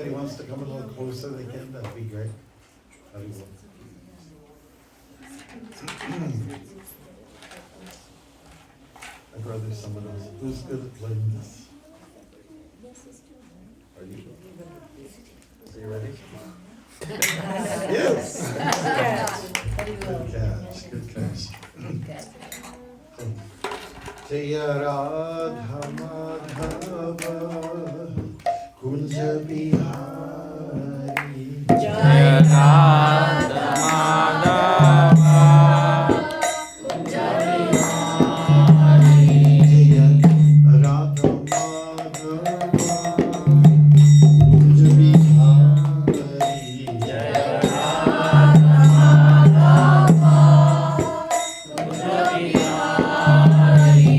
He wants to come a little closer, they can, that'd be great. That'd be good. I'd rather someone else who's good at playing this. Are you? Are you ready? Yes! Good catch, good catch. Jaya Radha Madhava Kunja Bihari Jaya Radha Madhava Kunja Bihari Jaya Radha Madhava Kunja Bihari Jaya Radha Madhava Kunja Bihari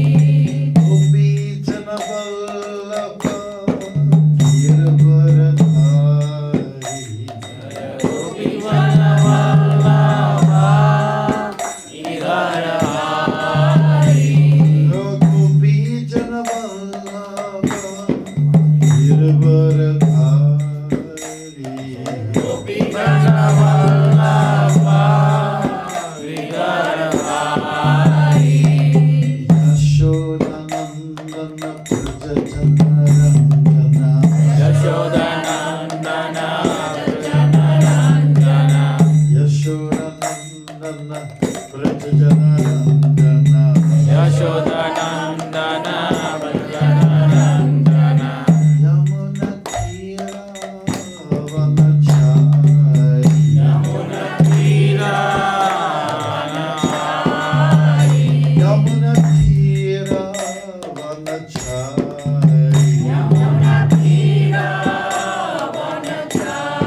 Gopi Jana Vallabha Giravaradhari Gopi Vana Vallabha Girahari Gopi Jana Vallabha Giravaradhari Gopi Vana Vallabha Girahari Yashodanandana Prajajanarandana Yashodanandana Prajanarandana Yashodanandana Prajajanarandana Yashodanandana Prajanarandana Yamuna Tira Vanachari Yamuna Tira Vanachari Yamuna Tira Vanachari Yamuna Tira Vanachari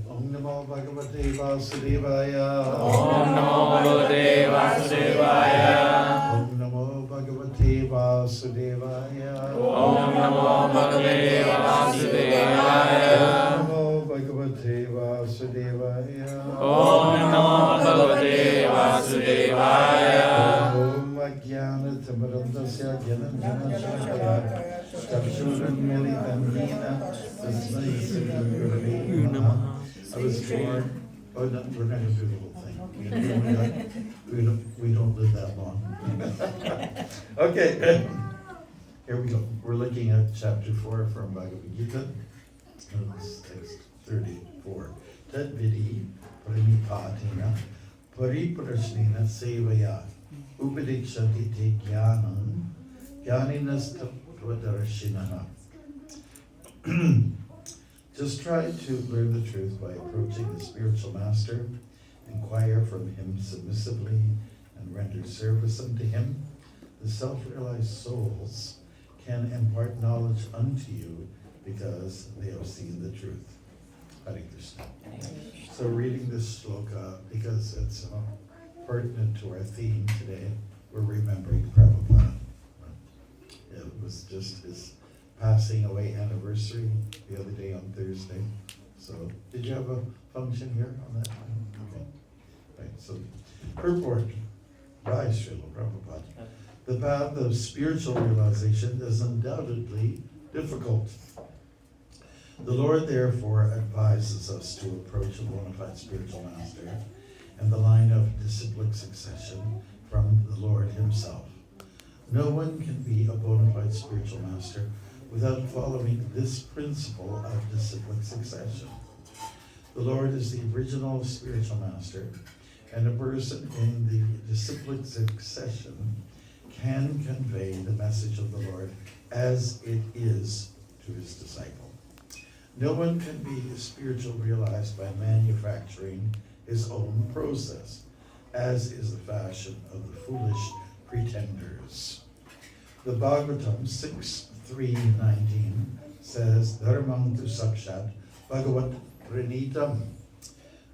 Om Namo Bhagavate Vasudevaya. Om Namo Bhagavate Vasudevaya. Om Namo Bhagavate Vasudevaya. Om Namo Bhagavate Vasudevaya. Om Namo Bhagavate Vasudevaya. Om Namo Bhagavate Vasudevaya. Om Ajnanatimirandasya Jnananjanashalakaya Chakshurunmilitam Yena Tasmai Sri Gurave Namaha. I was born. Oh, no, we're not going to do the whole thing. We don't live that long. Okay, here we go. We're looking at chapter 4 from Bhagavad Gita. Text 34. Tad vidi pranipatina pariprasnina sevaya upadikshati te jnanam jnaninas tattvadarshinaha. Just try to learn the truth by approaching the spiritual master, inquire from him submissively, and render service unto him. The self-realized souls can impart knowledge unto you because they have seen the truth. Hare Krishna. So reading this shloka, because it's pertinent to our theme today, we're remembering Prabhupada. It was just his passing away anniversary the other day on Thursday. So, did you have a function here on that? Okay. Right, so, purport by Srila Prabhupada. The path of spiritual realization is undoubtedly difficult. The Lord therefore advises us to approach a bona fide spiritual master and the line of disciplic succession from the Lord himself. No one can be a bona fide spiritual master without following this principle of disciplic succession. The Lord is the original spiritual master, and a person in the disciplic succession can convey the message of the Lord as it is to his disciple. No one can be spiritually realized by manufacturing his own process, as is the fashion of the foolish pretenders. The Bhagavatam 6.3.19 says, Dharmam tu sakshat bhagavat pranitam.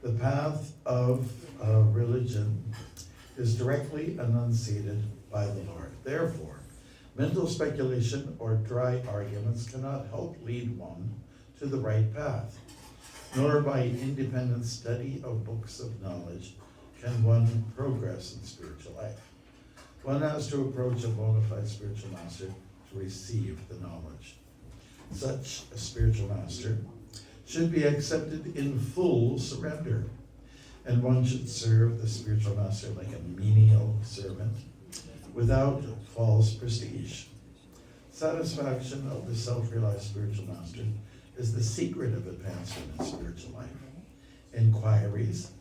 The path of religion is directly enunciated by the Lord. Therefore, mental speculation or dry arguments cannot help lead one to the right path, nor by independent study of books of knowledge can one progress in spiritual life. One has to approach a bona fide spiritual master to receive the knowledge. Such a spiritual master should be accepted in full surrender, and one should serve the spiritual master like a menial servant without false prestige. Satisfaction of the self-realized spiritual master is the secret of advancement in spiritual life. Inquiries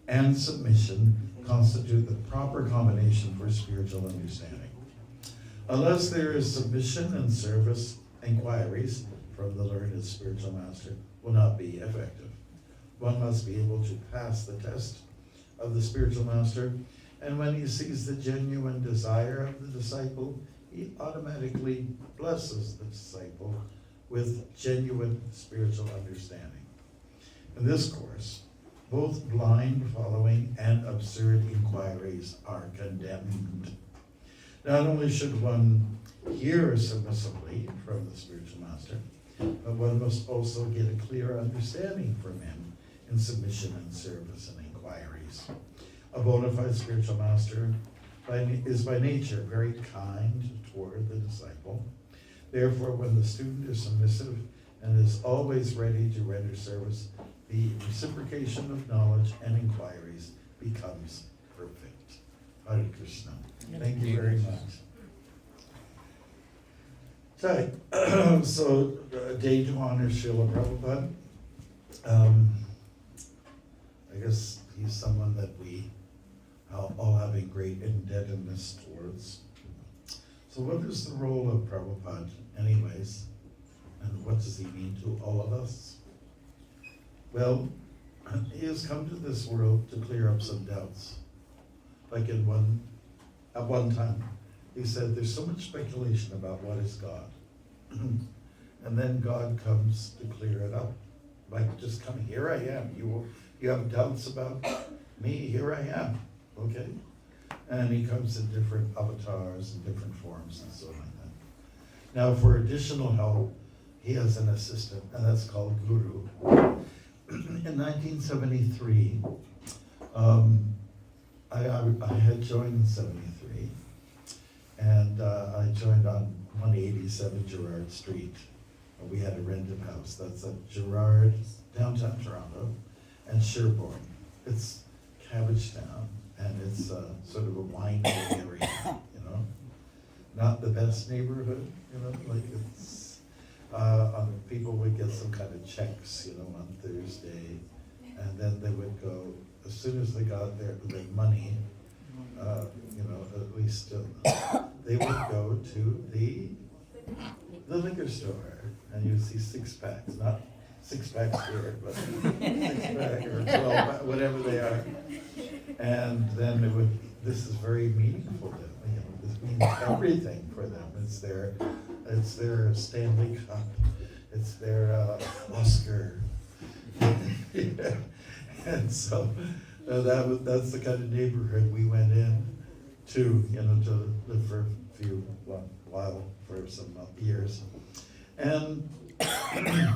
and submission constitute the proper combination for spiritual understanding. Unless there is submission and service, inquiries from the learned spiritual master will not be effective. One must be able to pass the test of the spiritual master, and when he sees the genuine desire of the disciple, he automatically blesses the disciple with genuine spiritual understanding. In this course, both blind following and absurd inquiries are condemned. Not only should one hear submissively from the spiritual master, but one must also get a clear understanding from him in submission and service and inquiries. A bona fide spiritual master is by nature very kind toward the disciple. Therefore, when the student is submissive and is always ready to render service, the reciprocation of knowledge and inquiries becomes perfect. Hare Krishna. Thank you very much. So, a day to honor Srila Prabhupada. I guess he's someone that we all have a great indebtedness towards. So what is the role of Prabhupada anyways? And what does he mean to all of us? Well, he has come to this world to clear up some doubts. Like at one time, he said there's so much speculation about what is God. And then God comes to clear it up. Like, just come, here I am. You have doubts about me, here I am. Okay? And he comes in different avatars and different forms and so on like that. Now, for additional help, he has an assistant, and that's called Guru. in 1973, I had joined in 73, and I joined on 187 Gerrard Street. We had a rented house. That's at Gerrard, downtown Toronto, and Sherbourne. It's Cabbagetown, and it's sort of a wine area, you know. Not the best neighborhood, you know, like it's, people would get some kind of checks, you know, on Thursday, and then they would go, as soon as they got their money, you know, at least they would go to the liquor store, and you'd see 6-packs, not 6-packs here, but 6-pack or 12, whatever they are. And then it would, this is very meaningful to them, you know, this means everything for them. It's their Stanley Cup, it's their Oscar. Yeah. And so that's the kind of neighborhood we went in to, you know, to live for a while, for some years. And it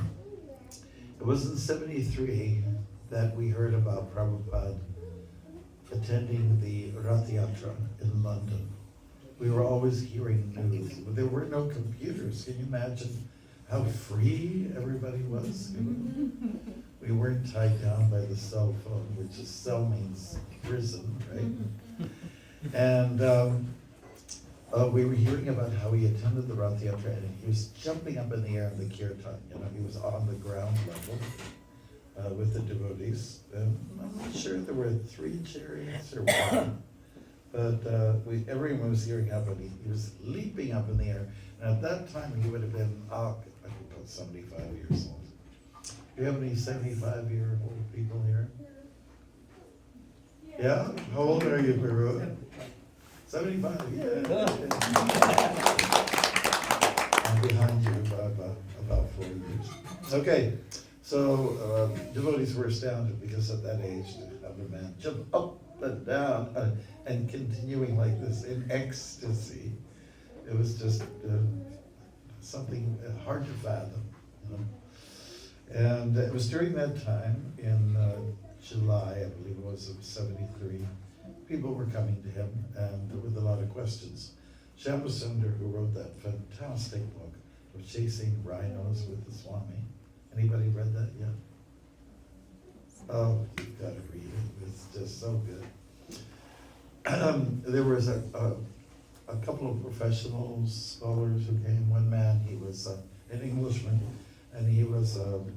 was in 73 that we heard about Prabhupada attending the Rath Yatra in London. We were always hearing news, but there were no computers. Can you imagine how free everybody was? You know? We weren't tied down by the cell phone, which is cell means prison, right? And we were hearing about how he attended the Rath Yatra, and he was jumping up in the air in the kirtan. You know, he was on the ground level with the devotees. I'm not sure there were 3 chariots or 1, but everyone was hearing up, and he was leaping up in the air. And at that time, he would have been, I think about 75 years old. Do you have any 75-year-old people here? Yeah? How old are you, Peru? 75, yeah. I'm behind you by about 4 years. Okay, so devotees were astounded because at that age to have a man jump up and down and continuing like this in ecstasy, it was just something hard to fathom, you know. And it was during that time, in July, I believe it was, of 73, people were coming to him and with a lot of questions. Shyamasunder, who wrote that fantastic book of Chasing Rhinos with the Swami. Anybody read that yet? Oh, you've got to read it. It's just so good. There was a couple of professional scholars who came. One man, he was an Englishman, and he was an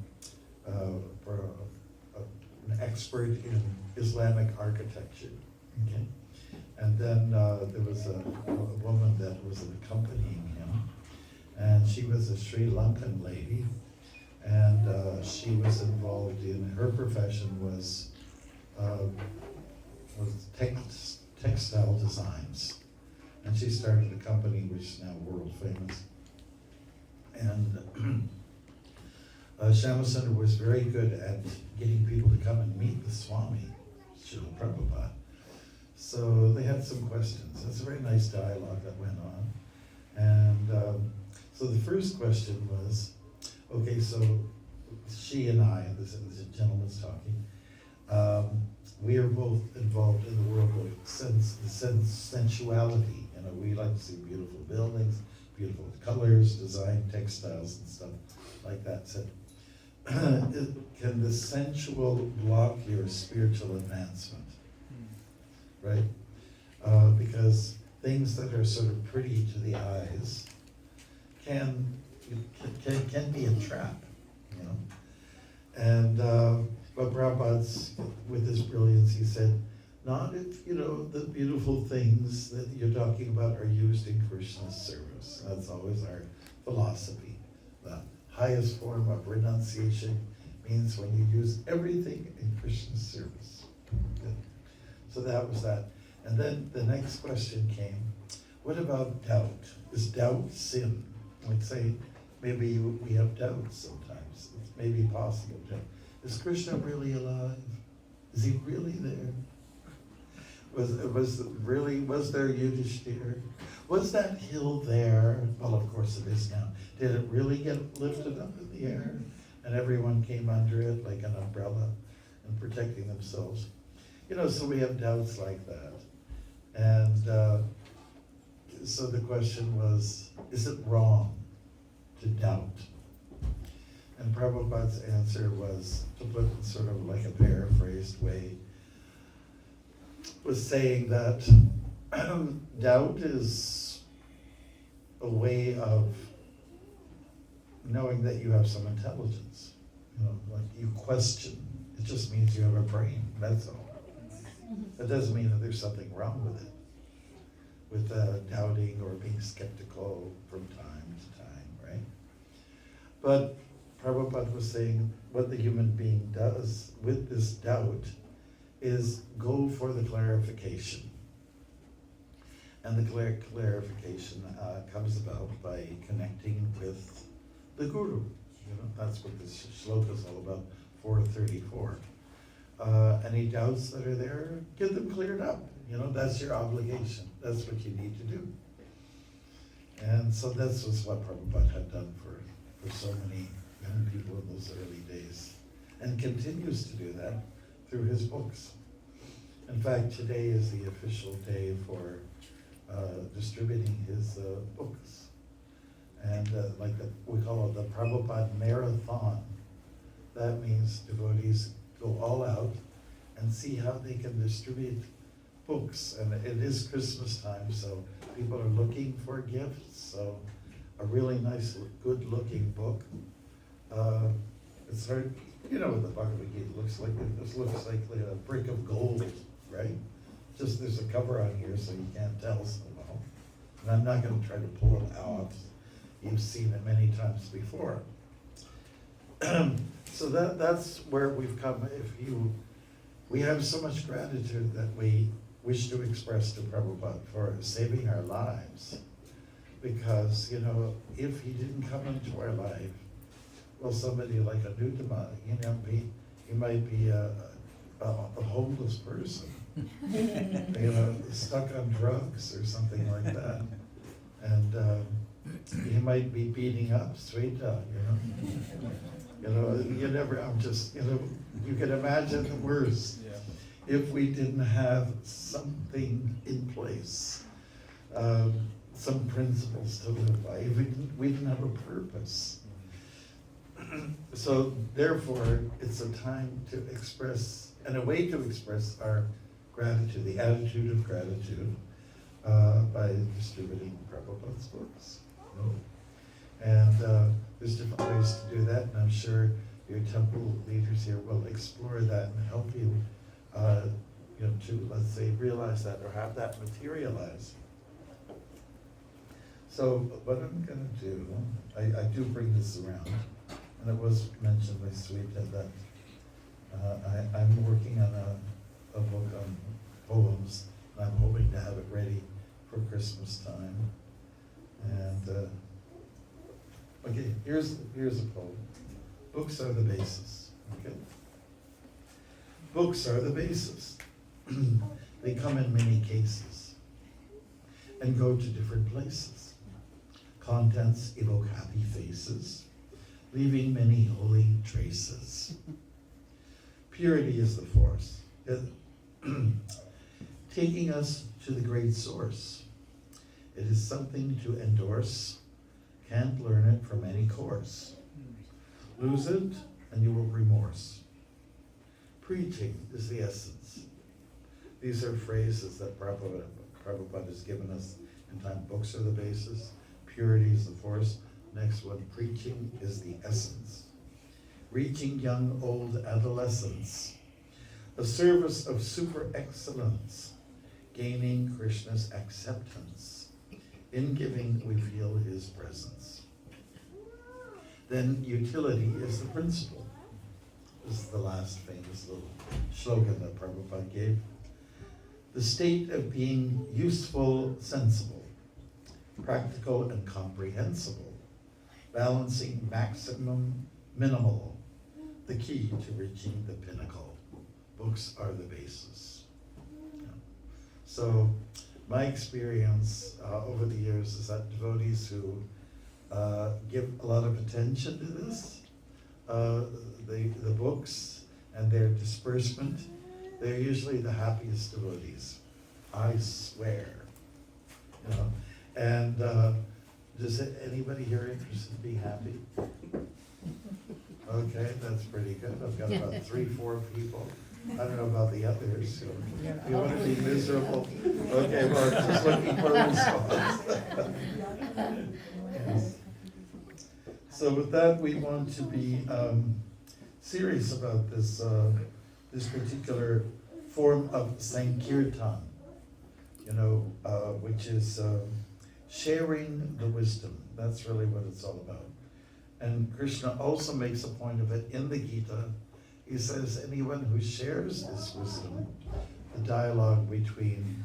expert in Islamic architecture. Okay. And then there was a woman that was accompanying him, and she was a Sri Lankan lady, and she was involved in, her profession was textile designs, and she started a company which is now world famous. And Shyamasunder was very good at getting people to come and meet the Swami, Srila Prabhupada. So they had some questions. It's a very nice dialogue that went on. And so the first question was, okay, so she and I, and this gentleman's talking, we are both involved in the world of sensuality. You know, we like to see beautiful buildings, beautiful colors, design, textiles, and stuff like that. So, can the sensual block your spiritual advancement? Right? Because things that are sort of pretty to the eyes can be a trap, you know. And but Prabhupada's, with his brilliance, he said, not if, you know, the beautiful things that you're talking about are used in Krishna's service. That's always our philosophy. The highest form of renunciation means when you use everything in Krishna's service. Good. So that was that. And then the next question came, what about doubt? Is doubt sin? Like say, maybe we have doubts sometimes. It's maybe possible to. Is Krishna really alive? Is he really there? Was there Yudhishthira? Was that hill there? Well, of course it is now. Did it really get lifted up in the air? and everyone came under it like an umbrella and protecting themselves. So we have doubts like that. And so the question was, is it wrong to doubt? And Prabhupada's answer was, to put it sort of like a paraphrased way, was saying that doubt is a way of knowing that you have some intelligence. Like you question. It just means you have a brain, that's all. That doesn't mean that there's something wrong with it, with doubting or being skeptical from time to time, right? But Prabhupada was saying what the human being does with this doubt is go for the clarification. And the clarification comes about by connecting with the Guru. That's what this shloka is all about, 434. Any doubts that are there, get them cleared up. That's your obligation. That's what you need to do. And so that's what Prabhupada had done for so many young people in those early days, and continues to do that through his books. In fact, today is the official day for distributing his books. And we call it the Prabhupada Marathon. That means devotees go all out and see how they can distribute books. And it is Christmas time, so people are looking for gifts. So a really nice, good-looking book. It's hard, what the Bhagavad Gita looks like. It looks like a brick of gold, right? Just there's a cover on here, so you can't tell so well. And I'm not going to try to pull it out. You've seen it many times before. So that's where we've come. We have so much gratitude that we wish to express to Prabhupada for saving our lives. Because, if he didn't come into our life, well, somebody like a Nutama, he might be a homeless person, stuck on drugs or something like that. And he might be beating up Sweta, you never, you can imagine the worst if we didn't have something in place, some principles to live by, if we didn't have a purpose. So therefore, it's a time to express, and a way to express our gratitude, the attitude of gratitude, by distributing Prabhupada's books. And there's different ways to do that, and I'm sure your temple leaders here will explore that and help you, to, let's say, realize that or have that materialize. So what I'm going to do, I do bring this around, and it was mentioned by Sweta that I'm working on a book on poems, and I'm hoping to have it ready for Christmas time. And okay, here's a poem. Books are the basis. Okay. Books are the basis. They come in many cases and go to different places. Contents evoke happy faces, leaving many holy traces. Purity is the force, taking us to the great source. It is something to endorse, can't learn it from any course. Lose it and you will remorse. Preaching is the essence. These are phrases that Prabhupada has given us in time. Books are the basis, purity is the force. Next one, preaching is the essence. Reaching young, old adolescence. A service of super excellence, gaining Krishna's acceptance. In giving, we feel his presence. Then utility is the principle. This is the last famous little slogan that Prabhupada gave. The state of being useful, sensible, practical and comprehensible, balancing maximum, minimal, the key to reaching the pinnacle. Books are the basis. So my experience over the years is that devotees who give a lot of attention to this the books and their disbursement, they're usually the happiest devotees. I swear. You know, and does anybody here interested in being happy? Okay, that's pretty good. I've got about 3-4 people. I don't know about the others. So you want to be miserable? Okay, well, just looking for a response. Yes. So with that, we want to be serious about this this particular form of Sankirtan, you know, which is sharing the wisdom. That's really what it's all about. And Krishna also makes a point of it in the Gita. He says anyone who shares this wisdom, the dialogue between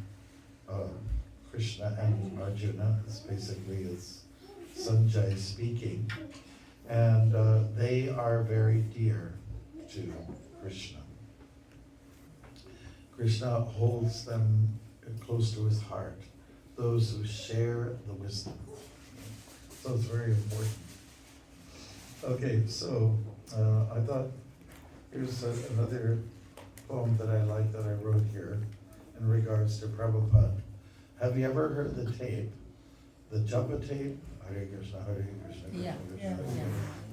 Krishna and Arjuna, is basically is Sanjay speaking, and they are very dear to Krishna. Krishna holds them close to his heart, those who share the wisdom. So it's very important. Okay, so I thought here's another poem that I like that I wrote here in regards to Prabhupada. Have you ever heard the tape, the Japa tape? Hare Krishna, Hare Krishna, Krishna Yeah, Krishna,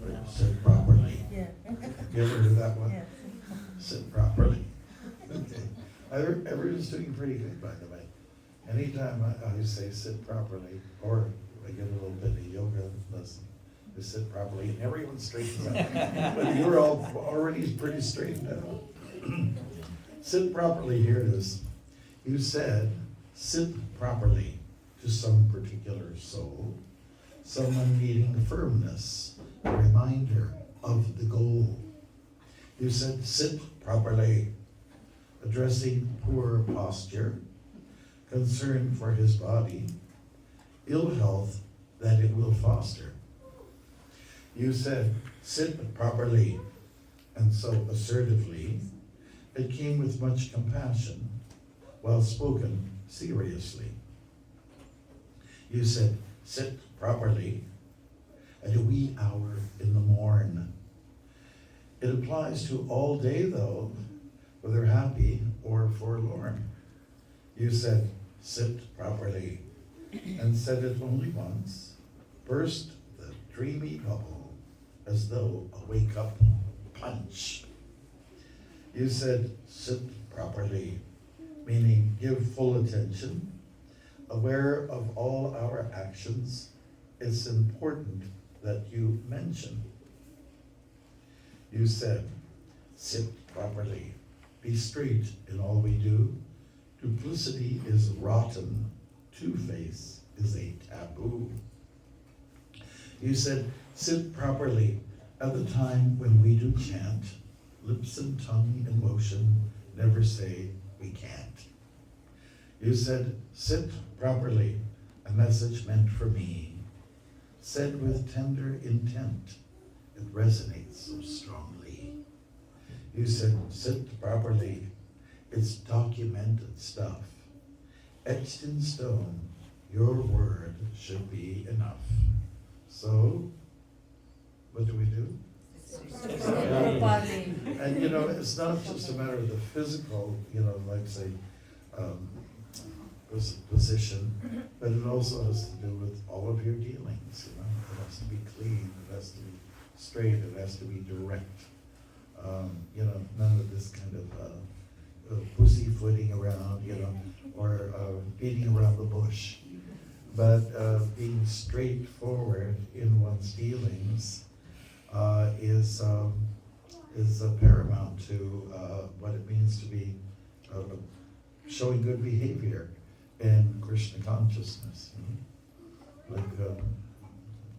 yeah, Hare Sit properly. Yeah. You ever heard that one? Yeah. Sit properly. Okay. Everyone's doing pretty good, by the way. Anytime I say sit properly, or I get a little bit of yoga lesson, to sit properly, and everyone straightens out. But you're all already pretty straightened out. Sit properly, here it is. You said, sit properly to some particular soul, someone needing firmness, a reminder of the goal. You said, sit properly, addressing poor posture, concern for his body, ill health that it will foster. You said, sit properly, and so assertively, it came with much compassion, while spoken seriously. You said, sit properly, at a wee hour in the morn. It applies to all day, though, whether happy or forlorn. You said, sit properly, and said it only once, burst the dreamy bubble, as though a wake-up punch. You said, sit properly, meaning give full attention, aware of all our actions. It's important that you mention. You said, sit properly, be straight in all we do. Duplicity is rotten, two-face is a taboo. You said, sit properly at the time when we do chant, lips and tongue in motion, never say we can't. You said, sit properly, a message meant for me, said with tender intent, it resonates so strongly. You said, sit properly, it's documented stuff, etched in stone, your word should be enough. So, what do we do? And you know, it's not just a matter of the physical, you know, like say, position, but it also has to do with all of your dealings, you know. It has to be clean, it has to be straight, it has to be direct. You know, none of this kind of pussyfooting around, you know, or beating around the bush. But being straightforward in one's dealings is paramount to what it means to be showing good behavior in Krishna consciousness. You know?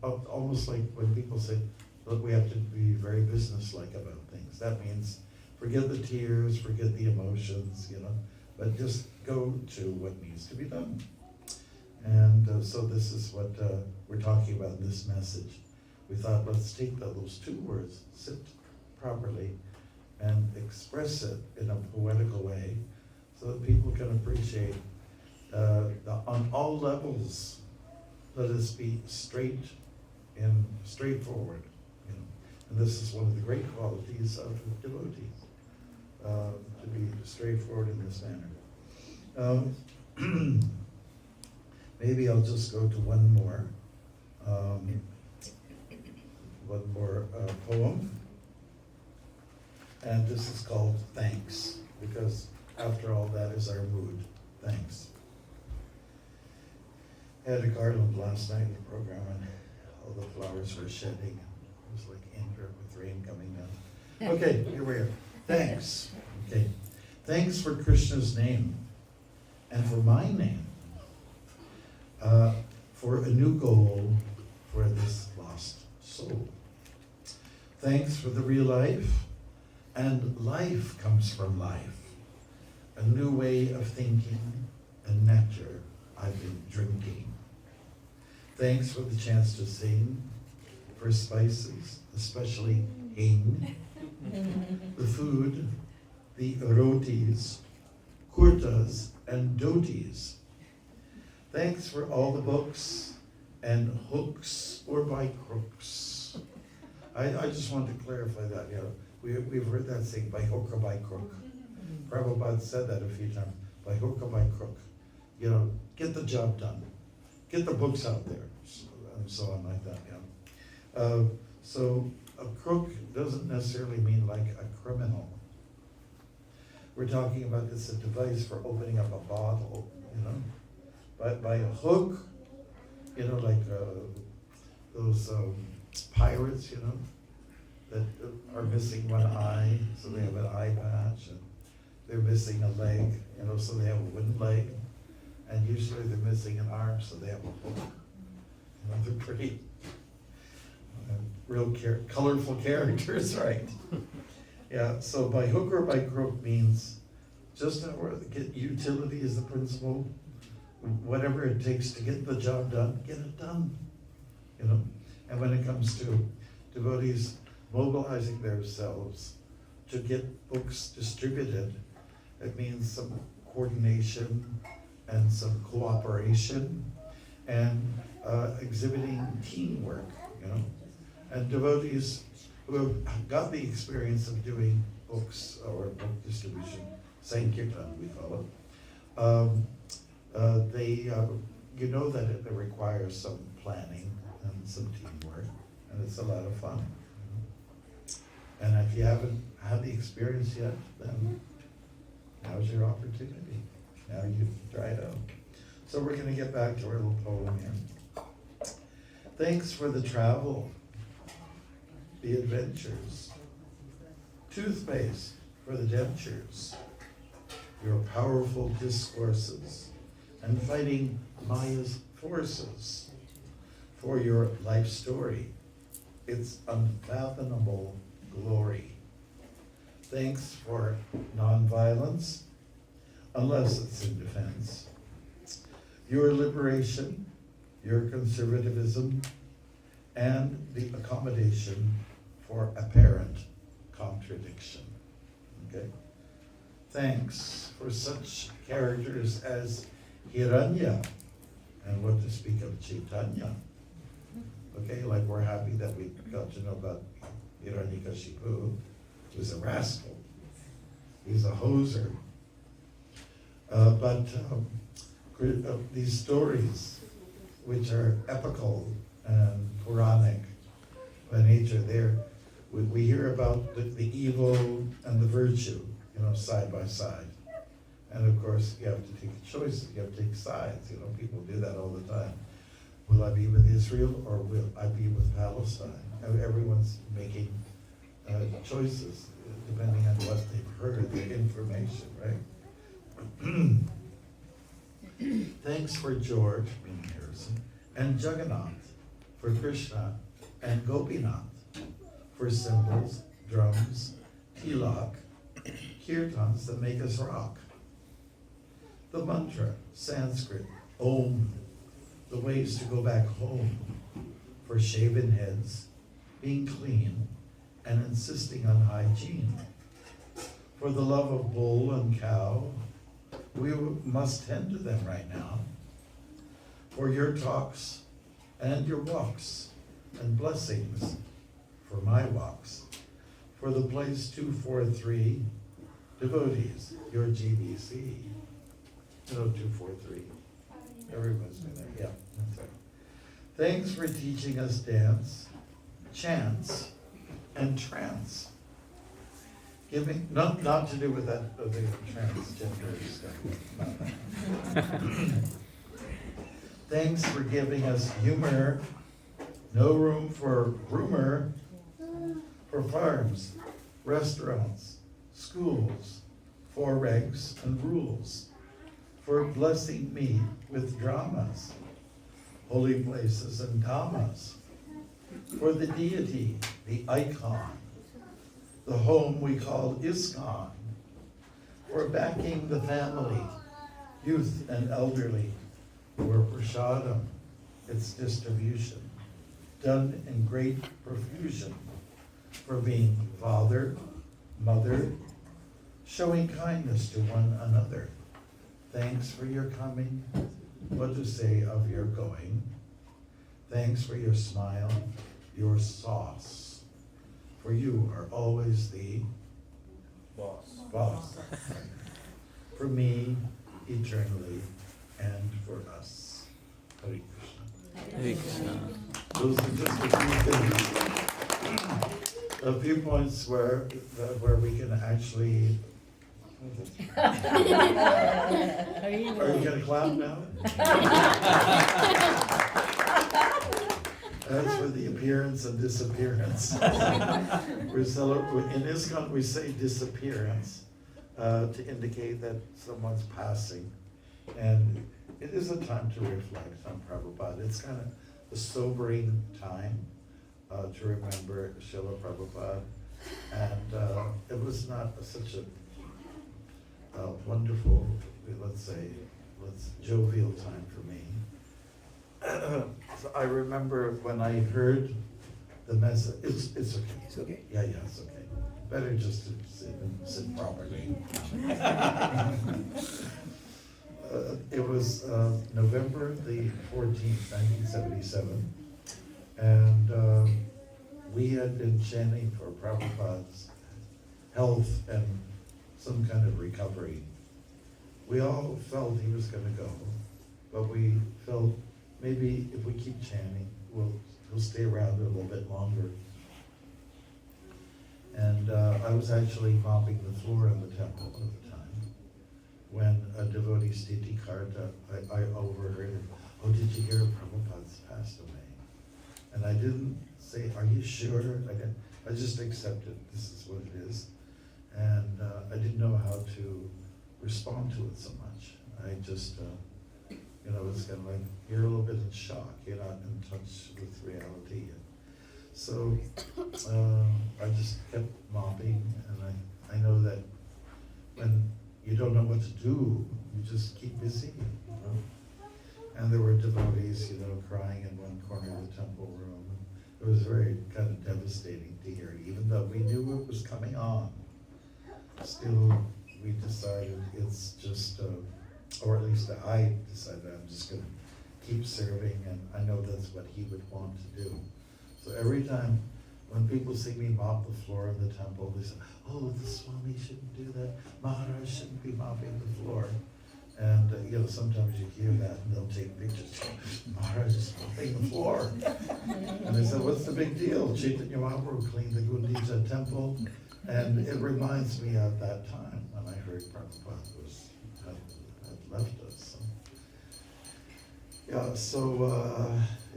Like almost like when people say, look, we have to be very businesslike about things. That means forget the tears, forget the emotions, you know, but just go to what needs to be done. And so this is what we're talking about in this message. We thought, let's take those two words, sit properly, and express it in a poetical way so that people can appreciate on all levels, let us be straight and straightforward. You know, And this is one of the great qualities of devotees, to be straightforward in this manner. Maybe I'll just go to one more poem. And this is called Thanks, because after all, that is our mood. Thanks. I had a garland last night in the program, and all the flowers were shedding. It was like Indra with rain coming down. Okay, here we are. Thanks. Okay. Thanks for Krishna's name, and for my name, for a new goal for this lost soul. Thanks for the real life, and life comes from life. A new way of thinking, and nectar I've been drinking. Thanks for the chance to sing, for spices, especially hing, the food, the rotis, kurtas, and dhotis. Thanks for all the books and hooks or by crooks. I just want to clarify that, we've heard that saying, by hook or by crook. Prabhupada said that a few times, by hook or by crook. Get the job done. Get the books out there, and so on like that, So a crook doesn't necessarily mean like a criminal. We're talking about it's a device for opening up a bottle, But by a hook, like those pirates, that are missing one eye, so they have an eye patch, and they're missing a leg, so they have a wooden leg, and usually they're missing an arm, so they have a hook. They're pretty real colorful characters, right? Yeah, so by hook or by crook means just get utility is the principle. Whatever it takes to get the job done, get it done. And when it comes to devotees mobilizing themselves to get books distributed, it means some coordination and some cooperation and exhibiting teamwork, And devotees who have got the experience of doing books or book distribution, Sankirtan we call it, they that it requires some planning and some teamwork, and it's a lot of fun. And if you haven't had the experience yet, then now's your opportunity. Now you can try it out. So we're going to get back to our little poem here. Thanks for the travel, the adventures, toothpaste for the dentures, your powerful discourses, and fighting Maya's forces, for your life story, its unfathomable glory. Thanks for nonviolence, unless it's in defense, your liberation, your conservatism, and the accommodation for apparent contradiction. Okay? Thanks for such characters as Hiranya, and what to speak of Chaitanya. Okay, like we're happy that we got to know about Hiranyakashipu, who's a rascal. He's a hoser. But these stories, which are epical and Puranic by nature, we hear about the evil and the virtue, side by side. And of course, you have to take choices, you have to take sides. People do that all the time. Will I be with Israel or will I be with Palestine? Everyone's making choices depending on what they've heard, the information, right? Thanks for George, meaning Harrison, and Jagannath, for Krishna, and Gopinath, for cymbals, drums, tilak, kirtans that make us rock. The mantra, Sanskrit, Om, the ways to go back home, for shaven heads, being clean, and insisting on hygiene. For the love of bull and cow, we must tend to them right now. For your talks and your walks and blessings, for my walks. For the place 243, devotees, your GBC. You know 243. Everyone's been there, yeah. That's right. Thanks for teaching us dance, chants, and trance. Giving, not to do with that, the transgender stuff. Thanks for giving us humor, no room for rumor, for farms, restaurants, schools, for regs and rules, for blessing me with dramas, holy places and dhammas, for the deity, the icon, the home we call ISKCON, for backing the family, youth and elderly, for prasadam, its distribution, done in great profusion, for being father, mother, showing kindness to one another. Thanks for your coming, what to say of your going. Thanks for your smile, your sauce, for you are always the boss. For me, eternally, and for us. Hare Krishna. Hare Krishna. Those are just a few things. A few points where we can actually. Are you gonna clap now? That's for the appearance and disappearance. In ISKCON we say disappearance to indicate that someone's passing. And it is a time to reflect on Prabhupada. It's kind of a sobering time to remember Srila Prabhupada. And it was not such a wonderful, let's jovial time for me. So I remember when I heard the message, it's okay. It's okay? Yeah, it's okay. Better just to sit properly. It was November the 14th, 1977, and we had been chanting for Prabhupada's health and some kind of recovery. We all felt he was going to go, but we felt maybe if we keep chanting, he'll stay around a little bit longer. And I was actually mopping the floor in the temple at the time when a devotee, Stiti Karta, I overheard him, "Oh, did you hear Prabhupada's passed away?" And I didn't say, "Are you sure?" I just accepted this is what it is. And I didn't know how to respond to it so much. I just, it's kind of like, you're a little bit in shock. You're not in touch with reality. And so I just kept mopping, and I know that when you don't know what to do, you just keep busy, And there were devotees, crying in one corner of the temple room. It was very kind of devastating to hear, even though we knew it was coming on. Still, we decided it's just, or at least I decided I'm just going to keep serving, and I know that's what he would want to do. So every time when people see me mop the floor in the temple, they say, "Oh, the Swami shouldn't do that. Maharaj shouldn't be mopping the floor." And sometimes you hear that, and they'll take pictures. "Maharaj is mopping the floor." And they said, "What's the big deal? Chaitanya Mahaprabhu cleaned the Gundicha temple." And it reminds me of that time when I heard Prabhupada had left us. So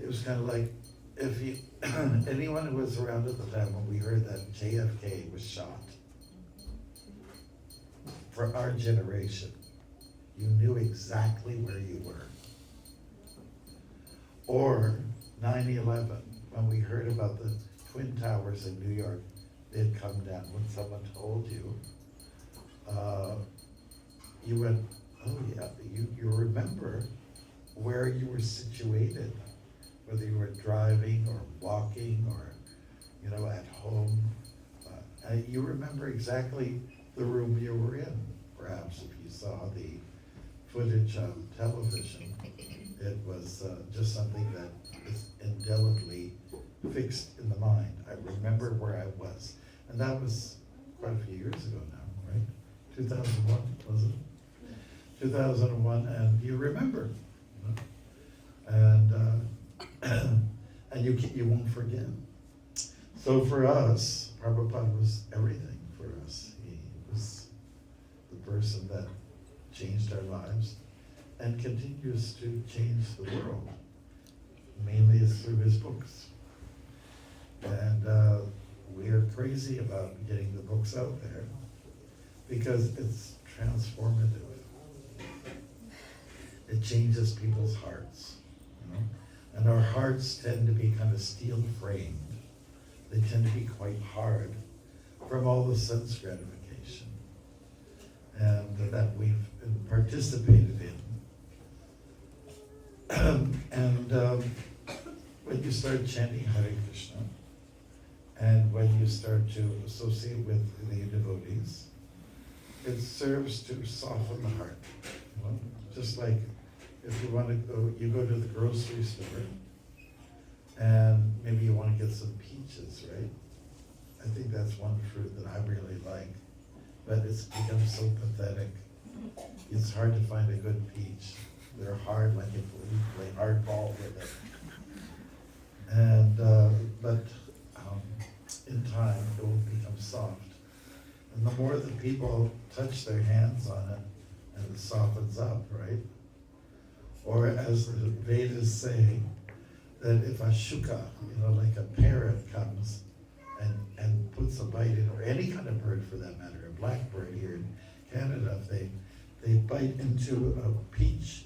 it was kind of like, if anyone who was around at the time when we heard that JFK was shot, for our generation, you knew exactly where you were. Or 9/11, when we heard about the Twin Towers in New York, they had come down. When someone told you, you went, "Oh yeah," you remember where you were situated, whether you were driving or walking or, at home. You remember exactly the room you were in. Perhaps if you saw the footage on television, it was just something that is indelibly fixed in the mind. I remember where I was. And that was quite a few years ago now, right? 2001, was it? 2001, and you remember. And and you won't forget. So for us, Prabhupada was everything for us. He was the person that changed our lives and continues to change the world. Mainly is through his books. And we are crazy about getting the books out there because it's transformative. It changes people's hearts, you know? And our hearts tend to be kind of steel framed. They tend to be quite hard from all the sense gratification and that we've participated in. And when you start chanting Hare Krishna, and when you start to associate with the devotees, it serves to soften the heart. You know? Just like if you want to go, you go to the grocery store, and maybe you want to get some peaches, right? I think that's one fruit that I really like, but it's become so pathetic. It's hard to find a good peach. They're hard, like if we play hardball with it. And but in time it will become soft. And the more that people touch their hands on it, and it softens up, right? Or as the Vedas say, that if a shuka, you know, like a parrot comes and puts a bite in, or any kind of bird for that matter, a blackbird here in Canada, if they bite into a peach,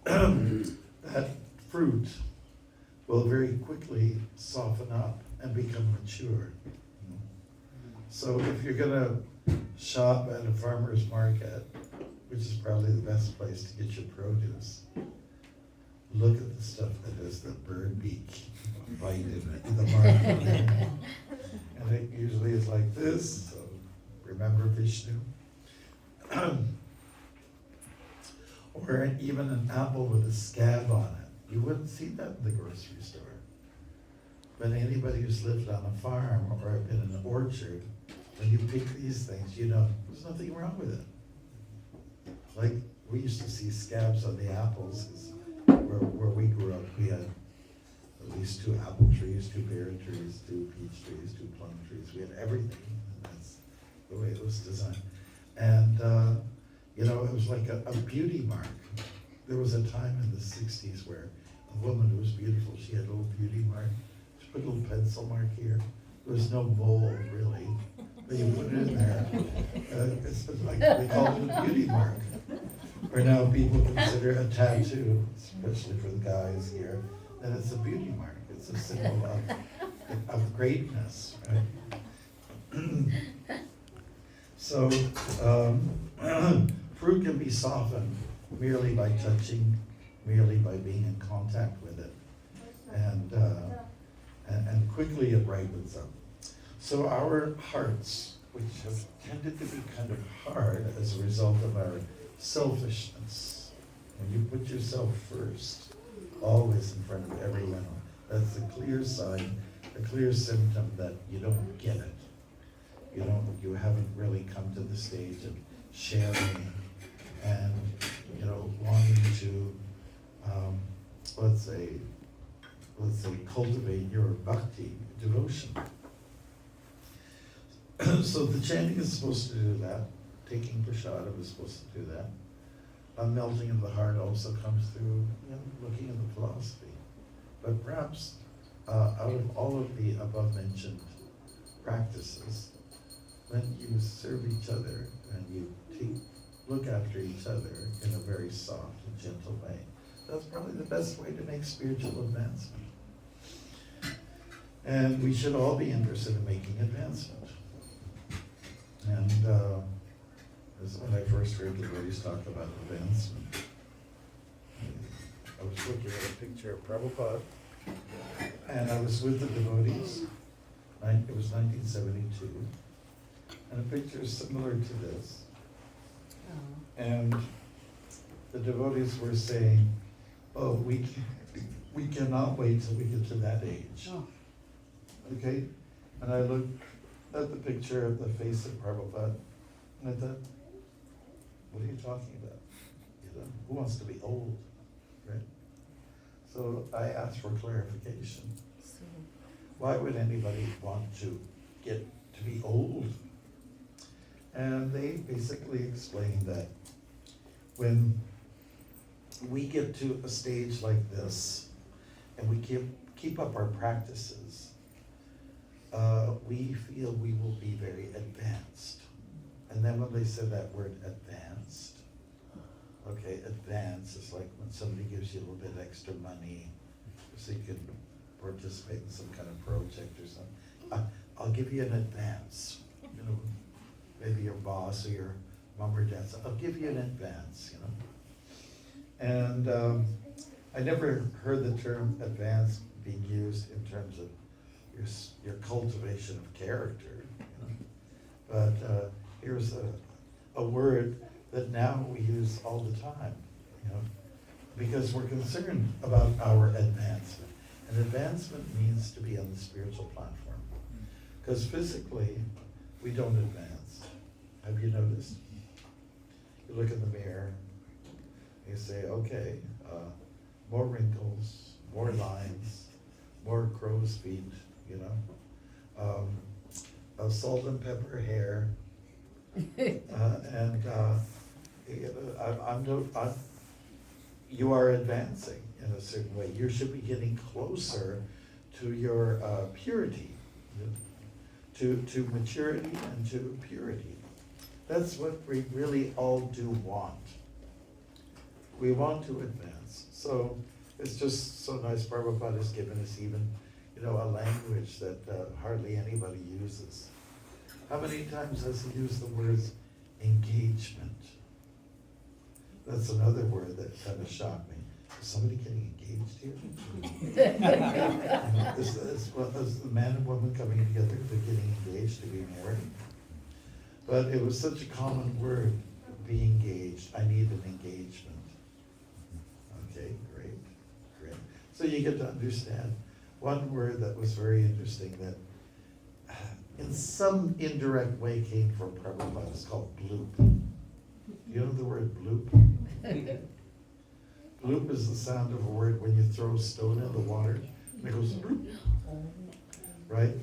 that fruit will very quickly soften up and become mature. So if you're gonna shop at a farmer's market, which is probably the best place to get your produce, look at the stuff that has the bird beak bite in the market. And it usually is like this, so remember Vishnu. Or even an apple with a scab on it. You wouldn't see that in the grocery store. But anybody who's lived on a farm or been in an orchard, when you pick these things, you know, there's nothing wrong with it. Like, we used to see scabs on the apples, 'cause where we grew up, we had at least 2 apple trees, 2 pear trees, 2 peach trees, 2 plum trees. We had everything, and that's the way it was designed. And, you know, it was like a beauty mark. There was a time in the 60s where a woman who was beautiful, she had a little beauty mark. She put a little pencil mark here. There was no mold, really. But you put it in there. It's like, they called it a beauty mark. Or now people consider a tattoo, especially for the guys here, that it's a beauty mark. It's a symbol of greatness, right? So, fruit can be softened merely by touching, merely by being in contact with it, and quickly it ripens up. So our hearts, which have tended to be kind of hard as a result of our selfishness, when you put yourself first, always in front of everyone, that's a clear sign, a clear symptom that you don't get it. You haven't really come to the stage of sharing and, you know, wanting to, let's say cultivate your bhakti, devotion. So the chanting is supposed to do that. Taking prasada is supposed to do that. A melting of the heart also comes through, you know, looking at the philosophy. But perhaps out of all of the above mentioned practices, when you serve each other and you look after each other in a very soft and gentle way, that's probably the best way to make spiritual advancement. And we should all be interested in making advancement. And this is when I first heard the devotees talk about advancement. I was looking at a picture of Prabhupada, and I was with the devotees. It was 1972, and a picture similar to this. And the devotees were saying, "Oh, we We cannot wait till we get to that age. Oh. Okay? And I looked at the picture of the face of Prabhupada, and I thought, what are you talking about? You know, who wants to be old, right? So I asked for clarification. Why would anybody want to get to be old? And they basically explained that when we get to a stage like this, and we keep up our practices, we feel we will be very advanced. And then when they said that word advanced, okay, advance is like when somebody gives you a little bit extra money so you can participate in some kind of project or something. I'll give you an advance, you know, maybe your boss or your mom or dad said, I'll give you an advance, you know. And I never heard the term advance being used in terms of your cultivation of character, you know. But here's a word that now we use all the time, you know, because we're concerned about our advancement. And advancement means to be on the spiritual platform. Because physically, we don't advance. Have you noticed? You look in the mirror, you say, okay, more wrinkles, more lines, more crow's feet, you know, salt and pepper hair, you are advancing in a certain way. You should be getting closer to your purity, to maturity and to purity. That's what we really all do want. We want to advance. So it's just so nice Prabhupada has given us even, you know, a language that hardly anybody uses. How many times has he used the words engagement? That's another word that kind of shocked me. Is somebody getting engaged here? Is the man and woman coming together, they're getting engaged to be married? But it was such a common word, be engaged. I need an engagement. Okay, great. So you get to understand one word that was very interesting that in some indirect way came from Prabhupada. It's called bloop. You know the word bloop? Bloop is the sound of a word when you throw a stone in the water, and it goes bloop. Right?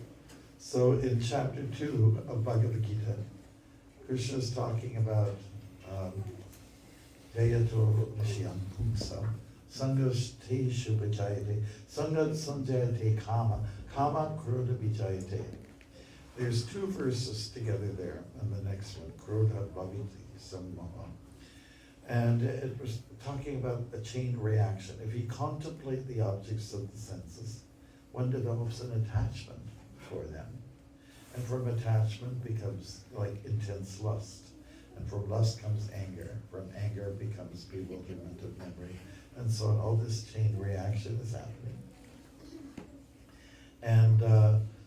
So in chapter 2 of Bhagavad Gita, Krishna is talking about Dayato Nishyam Pumsam, Sangas te Shubhajayate, Sangat Sanjayate Kama, Kama Krodha Vijayate. There's two verses together there, and the next one, Krodha Bhaviti Sammaha. And it was talking about a chain reaction. If you contemplate the objects of the senses, one develops an attachment for them. And from attachment becomes like intense lust. And from lust comes anger. From anger becomes bewilderment of memory. And so on. All this chain reaction is happening. And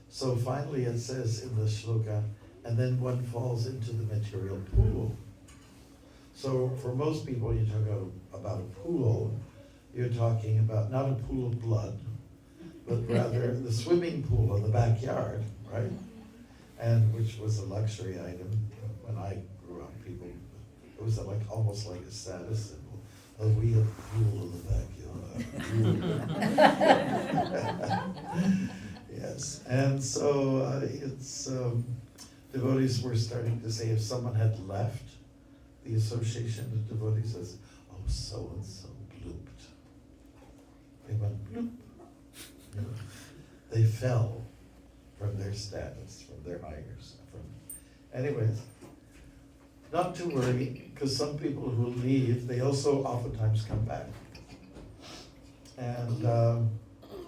so finally it says in the shloka, and then one falls into the material pool. So for most people, you talk about a pool, you're talking about not a pool of blood, but rather the swimming pool in the backyard, right? And which was a luxury item when I grew up. People, it was like almost like a status symbol. Oh, we have a pool in the backyard. Yes, and so it's devotees were starting to say if someone had left the association of devotees says, oh, so and so blooped. They went bloop. You know, they fell from their status, from their hires. Anyways, not to worry, because some people who leave, they also oftentimes come back. And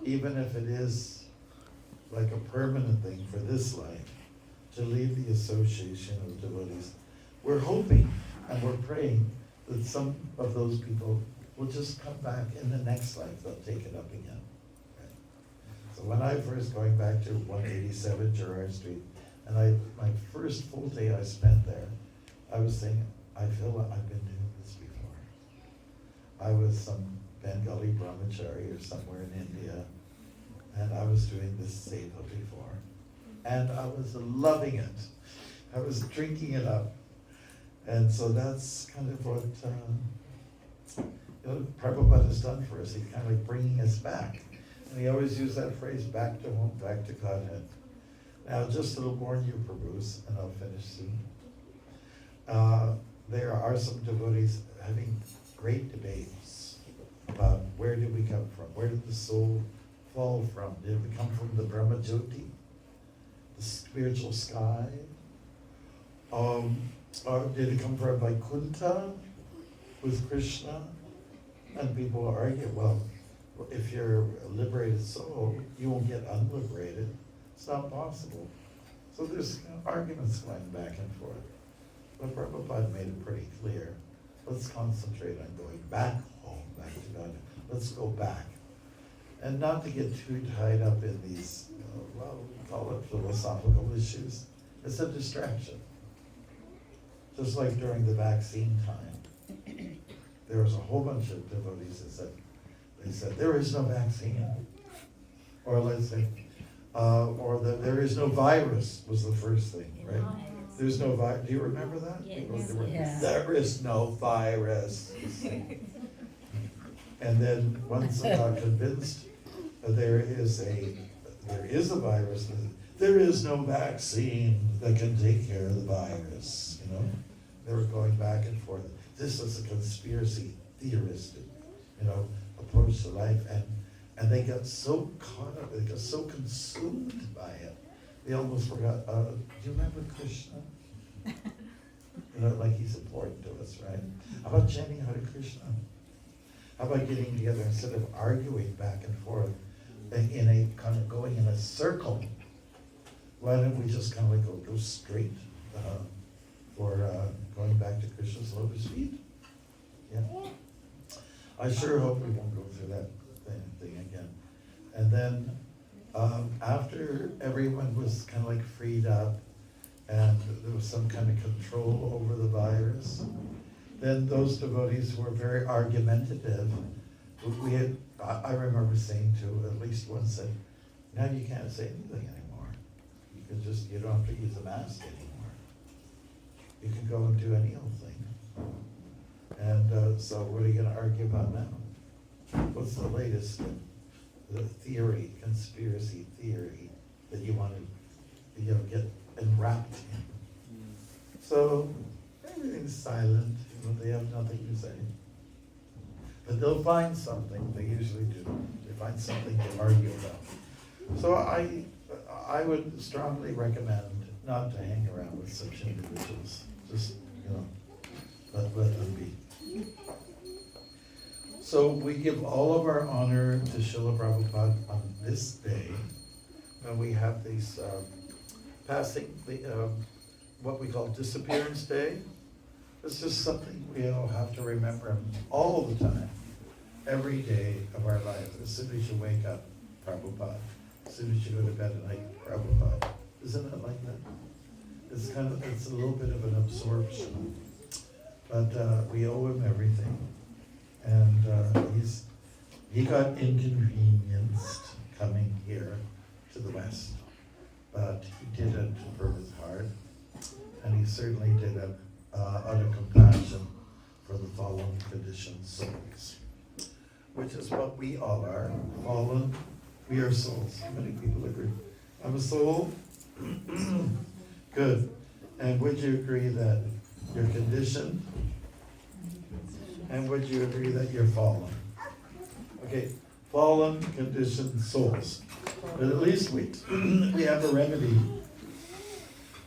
even if it is like a permanent thing for this life, to leave the association of devotees, we're hoping and we're praying that some of those people will just come back in the next life, they'll take it up again. Right? So when I first going back to 187 Gerard Street, and my first full day I spent there, I was thinking, I feel like I've been doing this before. I was some Bengali brahmachari or somewhere in India, and I was doing this seva before, and I was loving it. I was drinking it up, and so that's kind of what Prabhupada has done for us. He's kind of like bringing us back, and he always used that phrase, back to home, back to Godhead. Now, just to warn you, Prabhus, and I'll finish soon. There are some devotees having great debates about where did we come from? Where did the soul fall from? Did we come from the Brahma Jyoti, the spiritual sky? Or did it come from Vaikuntha with Krishna? And people argue, well, if you're a liberated soul, you won't get unliberated. It's not possible. So there's arguments going back and forth. But Prabhupada made it pretty clear. Let's concentrate on going back home, back to God. Let's go back. And not to get too tied up in these, we call it philosophical issues. It's a distraction. Just like during the vaccine time, there was a whole bunch of devotees that said there is no vaccine. Or let's say, there is no virus was the first thing, right? There's no virus. Do you remember that? Yes. There is no virus. And then once I got convinced that there is a virus, there is no vaccine that can take care of the virus, They were going back and forth. This is a conspiracy theoristic, approach to life, and they got so caught up, they got so consumed by it, they almost forgot, do you remember Krishna? Like he's important to us, right? How about chanting Hare Krishna? How about getting together instead of arguing back and forth in a kind of going in a circle? Why don't we just kind of like go straight for going back to Krishna's lotus feet? Yeah. I sure hope we won't go through that thing again. And then after everyone was kind of like freed up and there was some kind of control over the virus, then those devotees who were very argumentative, I remember saying to at least one said, now you can't say anything anymore. You don't have to use a mask anymore. You can go and do any old thing. And so what are you going to argue about now? What's the latest theory, conspiracy theory that you want to get enwrapped in? So everything's silent. They have nothing to say. But they'll find something. They usually do. They find something to argue about. So I would strongly recommend not to hang around with such individuals. Just let them be. So we give all of our honor to Srila Prabhupada on this day, when we have these passing what we call Disappearance Day. It's just something we all have to remember all the time, every day of our life. As soon as you wake up, Prabhupada. As soon as you go to bed at night, Prabhupada. Isn't it like that? It's a little bit of an absorption, but we owe him everything. And he got inconvenienced coming here to the West, but he did it from his heart, and he certainly did it out of compassion for the fallen conditioned souls, which is what we all are. Fallen, we are souls. How many people agree? I'm a soul? Good. And would you agree that you're conditioned? And would you agree that you're fallen? Okay, fallen, conditioned souls. But at least we have a remedy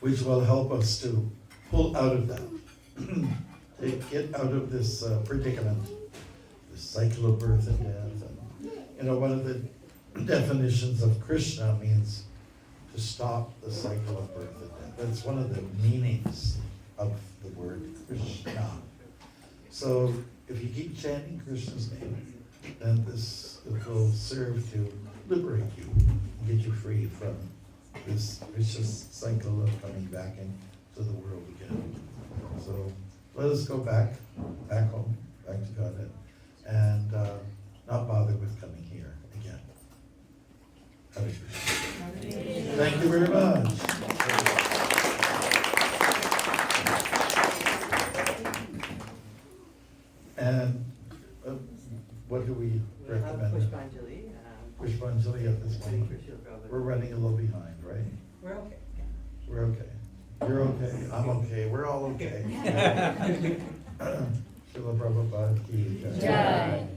which will help us to pull out of that. To get out of this predicament, this cycle of birth and death. And, one of the definitions of Krishna means to stop the cycle of birth and death. That's one of the meanings of the word Krishna. So if you keep chanting Krishna's name, then it will serve to liberate you and get you free from this vicious cycle of coming back into the world again. So let us go back home, back to Godhead, and And what do we We'll have recommend? Pushpanjali. Pushpanjali at this Hare moment. Krishna, Prabhupada. We're running a little behind, right? We're okay. We're okay. You're okay, I'm okay, we're all okay. Srila Prabhupada ki jai. Jai.